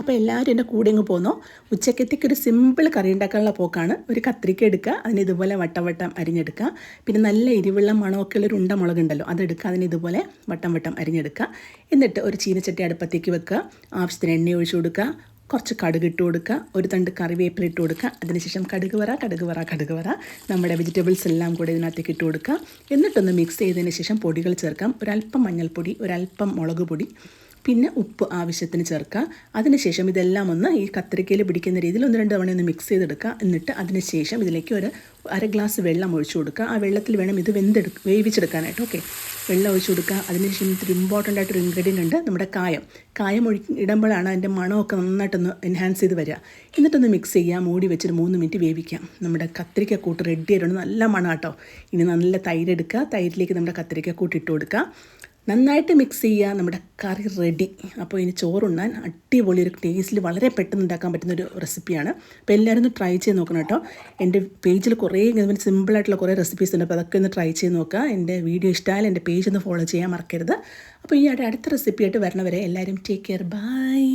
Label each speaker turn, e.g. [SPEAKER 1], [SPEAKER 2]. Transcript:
[SPEAKER 1] അപ്പോൾ എല്ലാവരും എൻ്റെ കൂടെ അങ്ങ് പോന്നോ. ഉച്ചക്കത്തേക്ക് ഒരു സിമ്പിൾ കറി ഉണ്ടാക്കാനുള്ള പോക്കാണ്. ഒരു കത്രിക്ക എടുക്കുക, അതിന് ഇതുപോലെ വട്ടം വട്ടം അരിഞ്ഞെടുക്കുക. പിന്നെ നല്ല എരിവുള്ള മണമൊക്കെ ഉള്ളൊരു ഉണ്ടമുളക് ഉണ്ടല്ലോ, അതെടുക്കുക, അതിന് ഇതുപോലെ വട്ടം വട്ടം അരിഞ്ഞെടുക്കുക. എന്നിട്ട് ഒരു ചീനച്ചട്ടി അടുപ്പത്തേക്ക് വെക്കുക, ആവശ്യത്തിന് എണ്ണ ഒഴിച്ചു കൊടുക്കുക, കുറച്ച് കടുക് ഇട്ട് കൊടുക്കുക, ഒരു തണ്ട് കറിവേപ്പില ഇട്ട് കൊടുക്കുക. അതിനുശേഷം കടുക് വറ നമ്മുടെ വെജിറ്റബിൾസ് എല്ലാം കൂടെ ഇതിനകത്തേക്ക് ഇട്ട് കൊടുക്കുക. എന്നിട്ടൊന്ന് മിക്സ് ചെയ്തതിന് ശേഷം പൊടികൾ ചേർക്കാം. ഒരല്പം മഞ്ഞൾപ്പൊടി, ഒരല്പം മുളക് പൊടി, പിന്നെ ഉപ്പ് ആവശ്യത്തിന് ചേർക്കുക. അതിനുശേഷം ഇതെല്ലാം ഒന്ന് ഈ കത്രിക്കയിൽ പിടിക്കുന്ന രീതിയിൽ 1-2 തവണ ഒന്ന് മിക്സ് ചെയ്തെടുക്കുക. എന്നിട്ട് അതിനുശേഷം ഇതിലേക്ക് ഒരു അര ഗ്ലാസ് വെള്ളം ഒഴിച്ചു കൊടുക്കുക. ആ വെള്ളത്തിൽ വേണം ഇത് വേവിച്ചെടുക്കാനായിട്ട്. ഓക്കെ, വെള്ളം ഒഴിച്ചു കൊടുക്കുക. അതിനുശേഷം ഇത്തിരി ഇമ്പോർട്ടൻ്റ് ആയിട്ടൊരു ഇൻഗ്രീഡിയൻ്റ് ഉണ്ട്, നമ്മുടെ കായം ഇടുമ്പോഴാണ് അതിൻ്റെ മണമൊക്കെ നന്നായിട്ടൊന്ന് എൻഹാൻസ് ചെയ്ത് വരിക. എന്നിട്ടൊന്ന് മിക്സ് ചെയ്യുക, മൂടി വെച്ചൊരു 3 മിനിറ്റ് വേവിക്കാം. നമ്മുടെ കത്രിക്ക കൂട്ട് റെഡി ആയിട്ടുണ്ട്. നല്ല മണം കേട്ടോ. ഇനി നല്ല തൈര് എടുക്കുക, തൈരിലേക്ക് നമ്മുടെ കത്രിക്ക കൂട്ട് ഇട്ട് കൊടുക്കുക, നന്നായിട്ട് മിക്സ് ചെയ്യുക. നമ്മുടെ കറി റെഡി. അപ്പോൾ ഇനി ചോറുണ്ണാൻ അടിപൊളി ഒരു ടേസ്റ്റിൽ വളരെ പെട്ടെന്ന് ഉണ്ടാക്കാൻ പറ്റുന്നൊരു റെസിപ്പിയാണ്. അപ്പോൾ എല്ലാവരും ഒന്ന് ട്രൈ ചെയ്ത് നോക്കണം കേട്ടോ. എൻ്റെ പേജിൽ കുറേ സിമ്പിളായിട്ടുള്ള കുറേ റെസിപ്പീസ് ഉണ്ട്, അപ്പോൾ അതൊക്കെ ഒന്ന് ട്രൈ ചെയ്ത് നോക്കുക. എൻ്റെ വീഡിയോ ഇഷ്ടമായാലും എൻ്റെ പേജ് ഒന്ന് ഫോളോ ചെയ്യാൻ മറക്കരുത്. അപ്പോൾ ഈ അടുത്ത റെസിപ്പിയായിട്ട് വരണവരെ എല്ലാവരും ടേക്ക് കെയർ, ബൈ.